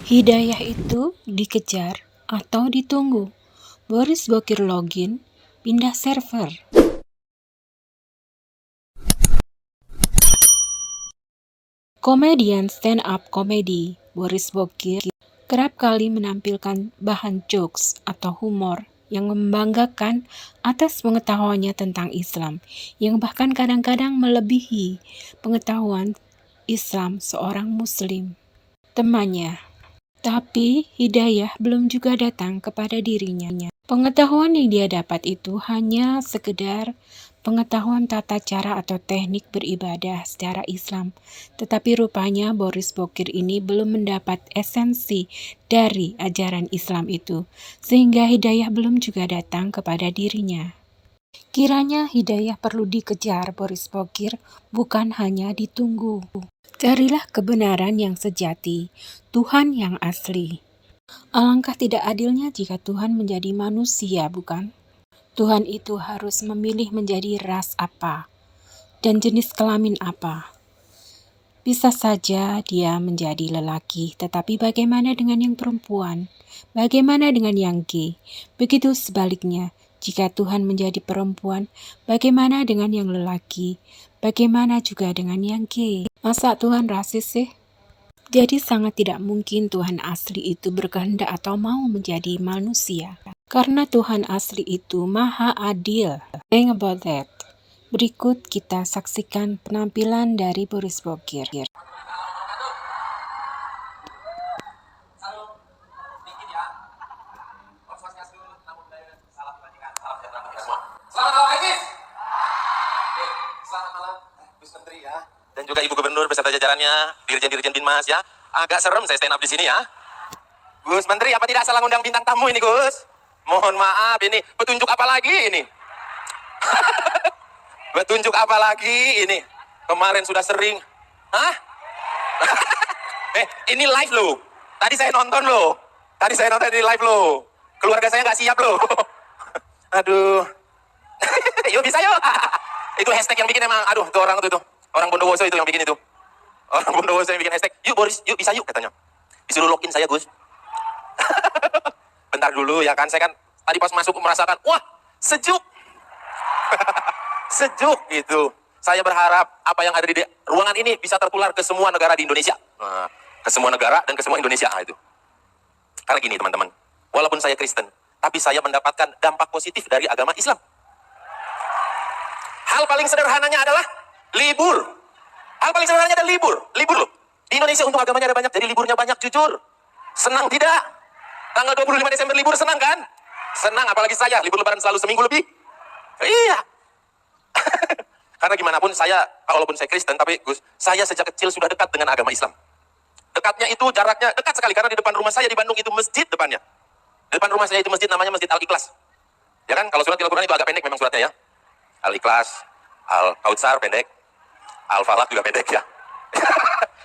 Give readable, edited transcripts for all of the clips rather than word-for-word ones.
Hidayah itu dikejar atau ditunggu. Boris Bokir login, pindah server. Komedian stand-up komedi Boris Bokir kerap kali menampilkan bahan jokes atau humor yang membanggakan atas pengetahuannya tentang Islam, yang bahkan kadang-kadang melebihi pengetahuan Islam seorang Muslim temannya. Tapi hidayah belum juga datang kepada dirinya. Pengetahuan yang dia dapat itu hanya sekedar pengetahuan tata cara atau teknik beribadah secara Islam. Tetapi rupanya Boris Bokir ini belum mendapat esensi dari ajaran Islam itu, sehingga hidayah belum juga datang kepada dirinya. Kiranya hidayah perlu dikejar Boris Bokir, bukan hanya ditunggu. Carilah kebenaran yang sejati, Tuhan yang asli. Alangkah tidak adilnya jika Tuhan menjadi manusia, bukan? Tuhan itu harus memilih menjadi ras apa dan jenis kelamin apa. Bisa saja dia menjadi lelaki, tetapi bagaimana dengan yang perempuan? Bagaimana dengan yang gay? Begitu sebaliknya, jika Tuhan menjadi perempuan, bagaimana dengan yang lelaki? Bagaimana juga dengan yang gay? Masa Tuhan rasis sih? Jadi sangat tidak mungkin Tuhan asli itu berkehendak atau mau menjadi manusia. Karena Tuhan asli itu maha adil. Think about that. Berikut kita saksikan penampilan dari Boris Bokir. Selamat malam, Isis. Selamat malam, Gus Menteri ya. Dan juga Ibu Gubernur beserta jajarannya, Dirjen-Dirjen Binmas ya. Agak serem saya stand up di sini ya. Gus Menteri, apa tidak salah ngundang bintang tamu ini, Gus? Mohon maaf, ini petunjuk apa lagi ini? Petunjuk apa lagi ini? Kemarin sudah sering. Hah? Ini live loh. Tadi saya nonton loh. Tadi saya nonton di live loh. Keluarga saya nggak siap loh. Aduh. Yuk bisa yuk. Itu hashtag yang bikin emang. Aduh, itu orang tuh. Orang Bondowoso itu yang bikin itu. Orang Bondowoso yang bikin hashtag. Yuk Boris, yuk bisa yuk katanya. Disuruh login saya, Gus. Bentar dulu ya kan. Saya kan tadi pas masuk merasakan, wah, sejuk. Sejuk gitu. Saya berharap apa yang ada di ruangan ini bisa tertular ke semua negara di Indonesia. Nah, ke semua negara dan ke semua Indonesia itu. Karena gini teman-teman, walaupun saya Kristen, tapi saya mendapatkan dampak positif dari agama Islam. Hal paling sederhananya adalah libur. Hal paling sederhananya adalah libur. Libur loh. Di Indonesia untuk agamanya ada banyak, jadi liburnya banyak, jujur. Senang tidak? Tanggal 25 Desember libur senang kan? Senang, apalagi saya, libur lebaran selalu seminggu lebih. Iya. Karena gimana pun saya, walaupun saya Kristen, tapi Gus, saya sejak kecil sudah dekat dengan agama Islam. Dekatnya itu jaraknya dekat sekali, karena di depan rumah saya di Bandung itu masjid depannya. Di depan rumah saya itu masjid namanya Masjid Al-Ikhlas. Ya kan, kalau surat Al-Quran itu agak pendek memang suratnya ya. Al-Ikhlas, Al-Kautsar pendek, Al-Falaq juga pendek ya.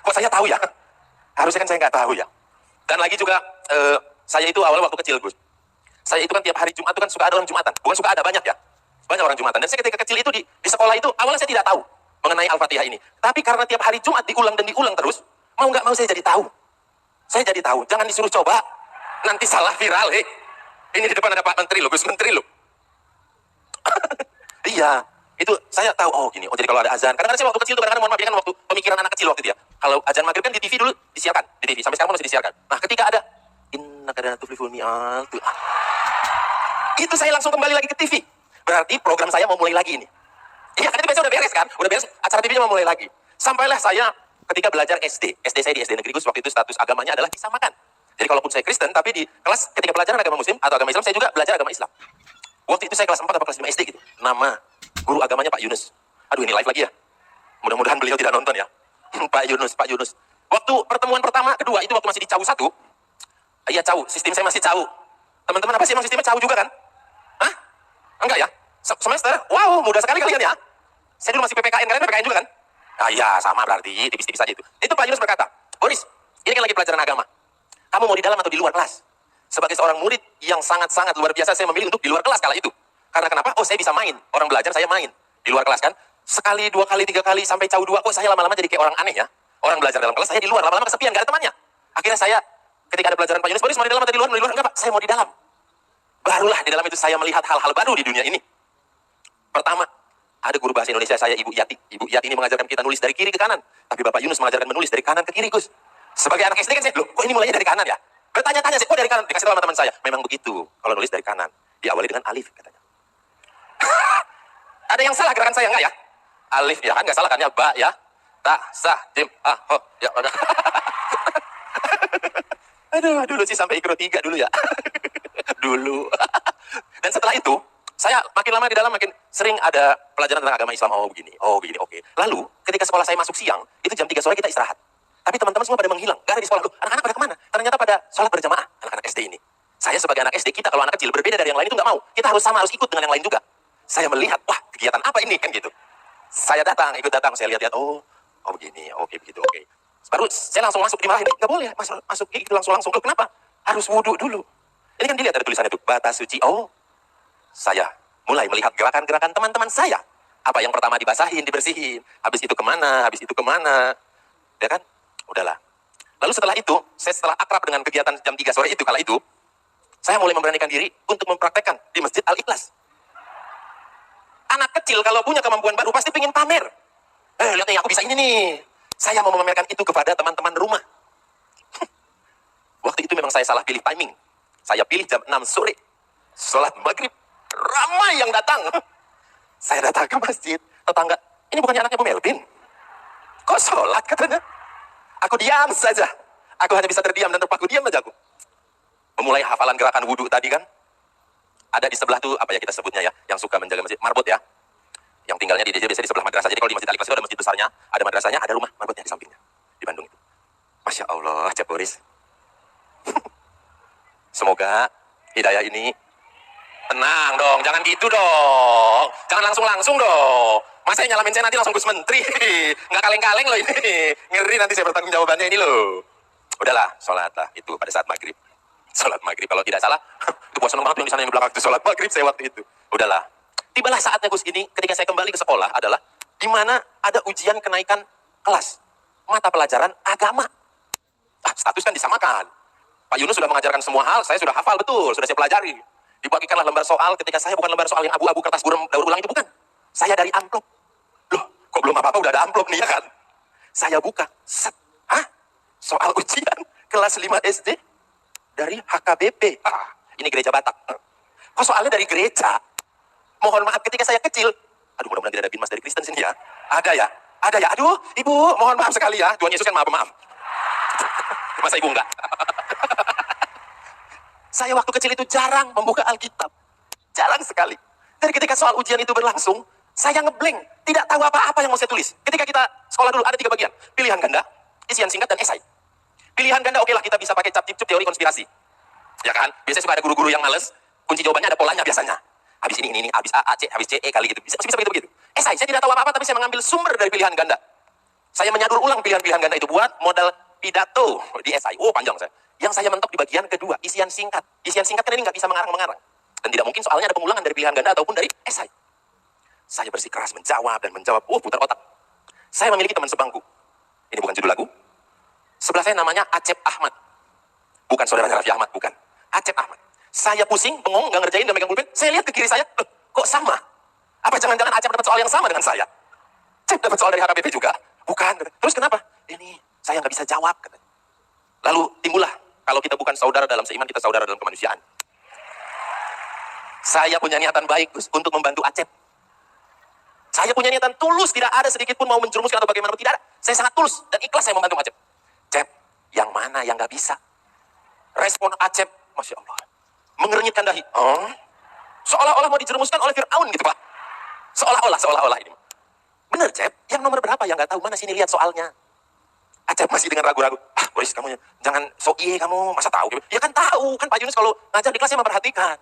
Kok saya tahu ya? Harusnya kan saya nggak tahu ya. Dan lagi juga, saya itu awalnya waktu kecil Gus. Saya itu kan tiap hari Jumat itu kan suka ada orang Jumatan. Bukan suka ada, banyak ya. Banyak orang Jumatan. Dan saya ketika kecil itu di sekolah itu, awalnya saya tidak tahu mengenai Al-Fatihah ini. Tapi karena tiap hari Jumat diulang dan diulang terus, mau nggak mau saya jadi tahu. Saya jadi tahu. Jangan disuruh coba. Nanti salah viral. Ini di depan ada Pak Menteri loh, Gus Menteri loh. Iya. Itu saya tahu, oh gini. Oh jadi kalau ada azan. Kadang-kadang saya waktu kecil itu, kadang-kadang mohon maaf ya kan waktu pemikiran anak kecil waktu dia. Kalau azan maghrib kan di TV dulu disiarkan. Di TV. Sampai sekarang masih disiarkan. Nah ketika ada Inna kadana tuflihul mi'ad. Itu saya langsung kembali lagi ke TV. Berarti program saya mau mulai lagi ini. Iya kan itu biasa udah beres kan? Udah beres, acara TV-nya mau mulai lagi. Sampailah saya ketika belajar SD. SD saya di SD Negeri Gus, waktu itu status agamanya adalah disamakan. Jadi kalaupun saya Kristen, tapi di kelas ketika pelajaran agama Muslim atau agama Islam, saya juga belajar agama Islam. Waktu itu saya kelas 4 atau kelas 5 SD gitu. Nama guru agamanya Pak Yunus. Aduh ini live lagi ya. Mudah-mudahan beliau tidak nonton ya. Pak Yunus. Waktu pertemuan pertama, kedua, itu waktu masih di CAU 1. Iya CAU, sistem saya masih CAU. Teman-teman apa sih emang sistemnya CAU juga kan? Hah? Enggak ya? Semester? Wow, mudah sekali kalian ya. Saya dulu masih PPKN, kalian PPKN juga kan? Ah iya, sama berarti, tipis-tipis aja itu. Itu Pak Yunus berkata, Boris, ini kan lagi pelajaran agama. Kamu mau di dalam atau di luar kelas? Sebagai seorang murid yang sangat-sangat luar biasa, saya memilih untuk di luar kelas kala itu. Karena kenapa? Oh, saya bisa main. Orang belajar, saya main. Di luar kelas kan? Sekali, 2 kali, 3 kali, sampai CAU 2, kok saya lama-lama jadi kayak orang aneh ya. Orang belajar dalam kelas, saya di luar, lama-lama kesepian, gak ada temannya. Akhirnya saya Ketika ada pelajaran Pak Yunus, Boris mau di dalam atau di luar? Mau di luar? Enggak Pak, saya mau di dalam. Barulah di dalam itu saya melihat hal-hal baru di dunia ini. Pertama, ada guru bahasa Indonesia saya, Ibu Yati. Ibu Yati ini mengajarkan kita nulis dari kiri ke kanan. Tapi Bapak Yunus mengajarkan menulis dari kanan ke kiri, Gus. Sebagai anak SD kan saya, loh kok ini mulainya dari kanan ya? Bertanya-tanya saya, kok dari kanan? Dikasih tahu sama teman saya, memang begitu. Kalau nulis dari kanan, diawali dengan alif katanya. Ada yang salah gerakan saya enggak ya? Alif ya kan, nggak salah kan ya? Ba ya, ta, sa, jim, ah, ho, ya, udah. Aduh, dulu sih sampai ikro 3 dulu ya. Dulu. Dan setelah itu, saya makin lama di dalam makin sering ada pelajaran tentang agama Islam. Oh begini, oke. Lalu, ketika sekolah saya masuk siang, itu jam 3 sore kita istirahat. Tapi teman-teman semua pada menghilang, gak ada di sekolah. Loh, anak-anak pada kemana? Ternyata pada sholat berjamaah, anak-anak SD ini. Saya sebagai anak SD, kita kalau anak kecil berbeda dari yang lain itu nggak mau. Kita harus sama, harus ikut dengan yang lain juga. Saya melihat, wah kegiatan apa ini kan gitu. Saya datang, ikut datang, saya lihat-lihat, oh begini, oke begitu, oke. Baru saya langsung masuk, dimarahin, nggak boleh masuk gitu langsung. Loh, kenapa? Harus wudhu dulu. Ini kan dilihat ada tulisannya itu, bata suci. Oh, saya mulai melihat gerakan-gerakan teman-teman saya. Apa yang pertama dibasahin, dibersihin. Habis itu kemana, ya kan? Udahlah. Lalu setelah itu, saya setelah akrab dengan kegiatan jam 3 sore itu, kala itu, saya mulai memberanikan diri untuk mempraktekkan di Masjid Al-Ikhlas. Anak kecil kalau punya kemampuan baru pasti pengen pamer. Lihat nih, aku bisa ini nih. Saya mau memamerkan itu kepada teman-teman rumah. Waktu itu memang saya salah pilih timing. Saya pilih jam 6 sore. Sholat maghrib. Ramai yang datang. Saya datang ke masjid. Tetangga, ini bukannya anaknya Bu Melvin? Kok sholat katanya? Aku diam saja. Aku hanya bisa terdiam dan terpaku, diam aja aku. Memulai hafalan gerakan wudhu tadi kan. Ada di sebelah tuh, apa ya kita sebutnya ya, yang suka menjaga masjid, marbot ya. Yang tinggalnya di biasanya di sebelah madrasah. Jadi kalau di Masjid Al-Ikhlas itu ada masjid besarnya, ada madrasahnya, ada rumah marbotnya di sampingnya. Di Bandung itu. Masya Allah, Cep Boris. Semoga hidayah ini tenang dong, jangan gitu dong. Jangan langsung dong. Masa yang nyalamin saya nanti langsung Gus Menteri. Nggak kaleng-kaleng loh ini. Ngeri nanti saya bertanggung jawabannya ini loh. Udahlah, sholat lah. Itu pada saat maghrib. Sholat maghrib, kalau tidak salah. Itu puasa seneng banget yang di sana yang di belakang itu sholat maghrib saya waktu itu. Udahlah. Tibalah saatnya Gus ini, ketika saya kembali ke sekolah adalah di mana ada ujian kenaikan kelas. Mata pelajaran agama. Status kan disamakan. Pak Yunus sudah mengajarkan semua hal, saya sudah hafal betul, sudah saya pelajari. Dibagikanlah lembar soal, ketika saya bukan lembar soal yang abu-abu kertas daur ulang itu, bukan. Saya dari amplop. Loh, kok belum apa-apa udah ada amplop nih ya kan? Saya buka, set. Soal ujian kelas 5 SD dari HKBP. Ini gereja Batak. Kok soalnya dari gereja? Mohon maaf, ketika saya kecil, aduh mudah-mudahan tidak ada binmas dari Kristen sini ya. Ada ya? Aduh, ibu, mohon maaf sekali ya. Tuhan Yesus kan maaf. Masa ibu enggak? Saya waktu kecil itu jarang membuka Alkitab. Jarang sekali. Dari ketika soal ujian itu berlangsung, saya ngeblank. Tidak tahu apa-apa yang mau saya tulis. Ketika kita sekolah dulu, ada 3 bagian. Pilihan ganda, isian singkat, dan esai. Pilihan ganda, oke lah, kita bisa pakai cap-cip teori konspirasi. Ya kan? Biasanya suka ada guru-guru yang males. Kunci jawabannya ada polanya biasanya. Habis ini, habis A, C, habis C, E kali gitu. Bisa begitu. Esai, saya tidak tahu apa-apa, tapi saya mengambil sumber dari pilihan ganda. Saya menyadur ulang pilihan-pilihan ganda itu buat modal pidato di esai. Oh, panjang saya. Yang saya mentok di bagian kedua, isian singkat. Isian singkat kan ini nggak bisa mengarang-mengarang. Dan tidak mungkin soalnya ada pengulangan dari pilihan ganda ataupun dari esai. Saya bersikeras menjawab. Putar otak. Saya memiliki teman sebangku. Ini bukan judul lagu. Sebelah saya namanya Acep Ahmad. Bukan saudaranya Raffi Ahmad, bukan. Acep Ahmad. Saya pusing, bengong, nggak ngerjain, dan megang pulpen. Saya lihat ke kiri saya, loh, kok sama? Apa jangan-jangan Acep dapat soal yang sama dengan saya? Cep dapat soal dari HKBP juga? Bukan. Terus kenapa? Ini saya nggak bisa jawab. Lalu timbullah, kalau kita bukan saudara dalam seiman, kita saudara dalam kemanusiaan. Saya punya niatan baik, Gus, untuk membantu Acep. Saya punya niatan tulus, tidak ada sedikit pun mau menjerumuskan atau bagaimana, tidak ada. Saya sangat tulus dan ikhlas saya membantu Acep. Cep, yang mana yang nggak bisa? Respon Acep, Masya Allah, mengernyitkan dahi. Seolah-olah mau dijerumuskan oleh Fir'aun gitu, Pak. Seolah-olah ini. Bener, Cep, yang nomor berapa yang nggak tahu? Mana sini lihat soalnya. Acep masih dengan ragu-ragu. Boris, kamu jangan sok kamu, masa tahu? Ya kan tahu, kan Pak Yunus kalau ngajar di kelasnya memperhatikan.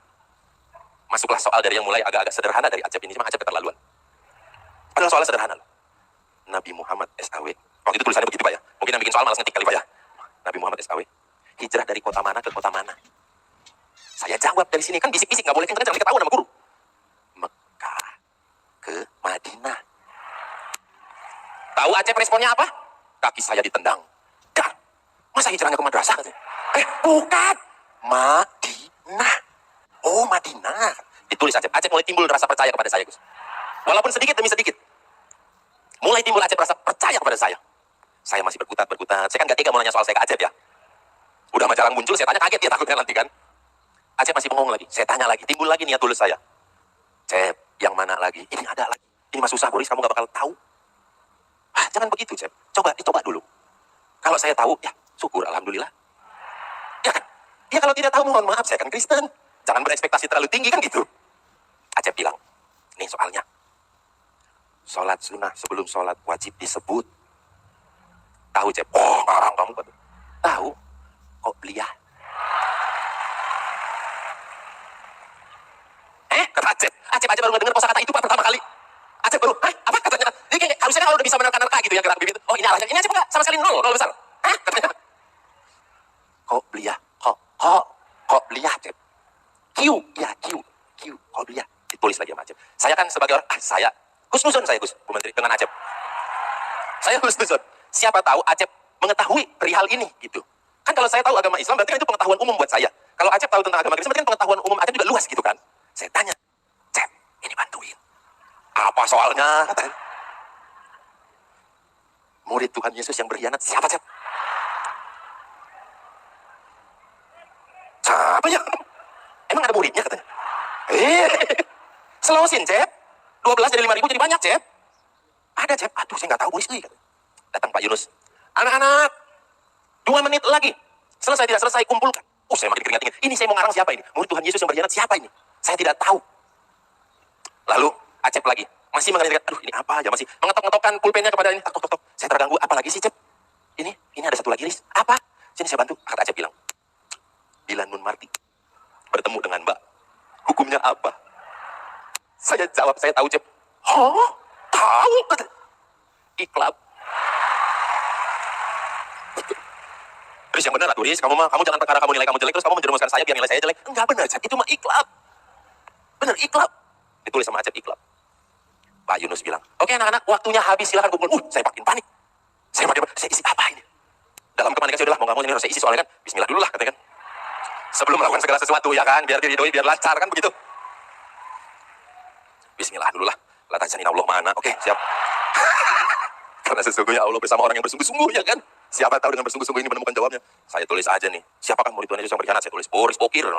Masuklah soal dari yang mulai agak-agak sederhana dari Acep ini, cuma Acep keterlaluan. Padahal soalnya sederhana loh. Nabi Muhammad SAW. Waktu itu tulisannya begitu, Pak ya. Mungkin yang bikin soal malas ngetik kali, Pak ya. Nabi Muhammad SAW. Hijrah dari kota mana ke kota mana? Saya jawab dari sini, kan bisik-bisik, nggak boleh kenceng-kenceng, nanti ketahuan sama guru. Mekah ke Madinah. Tahu Acep responnya apa? Kaki saya ditendang. Masa hijrahnya ke madrasah? Bukan. Madinah. Oh, Madinah. Ditulis Acep. Acep mulai timbul rasa percaya kepada saya, Gus. Walaupun sedikit demi sedikit. Mulai timbul Acep rasa percaya kepada saya. Saya masih berkutat. Saya kan gak tega mau nanya soal saya ke Acep ya. Udah mah jarang muncul, saya tanya kaget ya takutnya nanti kan. Acep masih bengong lagi. Saya tanya lagi. Timbul lagi niat tulus saya. Cep, yang mana lagi? Ini ada lagi. Ini mah susah, Boris. Kamu gak bakal tahu. Jangan begitu, Cep. Dicoba dulu. Kalau saya tahu, ya syukur, alhamdulillah. Ya kan? Ya kalau tidak tahu, mohon maaf, saya kan Kristen. Jangan berekspektasi terlalu tinggi kan gitu. Acep bilang, nih soalnya. Sholat sunnah sebelum sholat wajib disebut. Tahu, Cep? Oh, ngarang kamu. Tahu? Kok belia? Kata Acep. Acep aja baru ngedenger kosakata itu Pak pertama kali. Acep baru, apa katanya? Jadi kayak harusnya kan kalau udah bisa menerka-nerka gitu ya gerak bibir. Oh ini arahnya. Ini Acep enggak sama sekali nol besar. Katanya. Kok belia? Kok belia, Acep? Q. Kok belia? Ditulis lagi sama Acep. Saya kan sebagai orang, saya husnuzon saya Gus, Bu Menteri, dengan Acep. Saya husnuzon. Siapa tahu Acep mengetahui perihal ini gitu. Kan kalau saya tahu agama Islam berarti kan itu pengetahuan umum buat saya. Kalau Acep tahu tentang agama Kristen berarti kan pengetahuan umum Acep juga luas gitu kan. Saya tanya, Cep, ini bantuin. Apa soalnya? Katanya. Murid Tuhan Yesus yang berkhianat siapa, Cep? Siapa ya? Emang ada muridnya katanya? Selosin, Cep. 12 jadi 5.000 jadi banyak, Cep. Ada, Cep. Aduh, saya nggak tahu, Boris. Datang Pak Yunus. Anak-anak, 2 menit lagi. Selesai tidak selesai, kumpulkan. Saya makin keringat dingin. Ini saya mau ngarang siapa ini? Murid Tuhan Yesus yang berkhianat siapa ini? Saya tidak tahu. Lalu Acep lagi. Masih mengerjakan, aduh ini apa aja. Masih mengetok-ngetokkan pulpennya kepada ini. Tok. Saya terganggu, apa lagi sih, Cep? Ini ada satu lagi, Riz. Apa? Sini saya bantu. Kata Acep bilang, Dilan Nun Marti bertemu dengan Mbak. Hukumnya apa? Saya jawab, saya tahu, Cep. Tahu? Iklab. Riz yang benar, Riz. Kamu jangan perkara kamu nilai kamu jelek, terus kamu menjerumuskan saya biar nilai saya jelek. Enggak benar, Cep. Itu mah iklab. Benar, iklab. Ditulis sama Acep, iklab. Pak Yunus bilang, oke anak-anak, waktunya habis, silahkan kumpul. Saya makin panik. Saya isi apa ini? Dalam kepanikan saya udah mau ini harus saya isi soalnya kan. Bismillah dulu lah, katanya kan. Sebelum melakukan segala sesuatu ya kan, biar diridhoi, biar lancar kan begitu. Bismillah dulu lah. La tajzanin Allah mana. Oke, siap. Karena sesungguhnya Allah bersama orang yang bersungguh-sungguh ya kan. Siapa tahu dengan bersungguh-sungguh ini menemukan jawabnya. Saya tulis aja nih. Siapakah murid Tuhan Yesus yang berkhianat? Saya tulis Boris Bokir.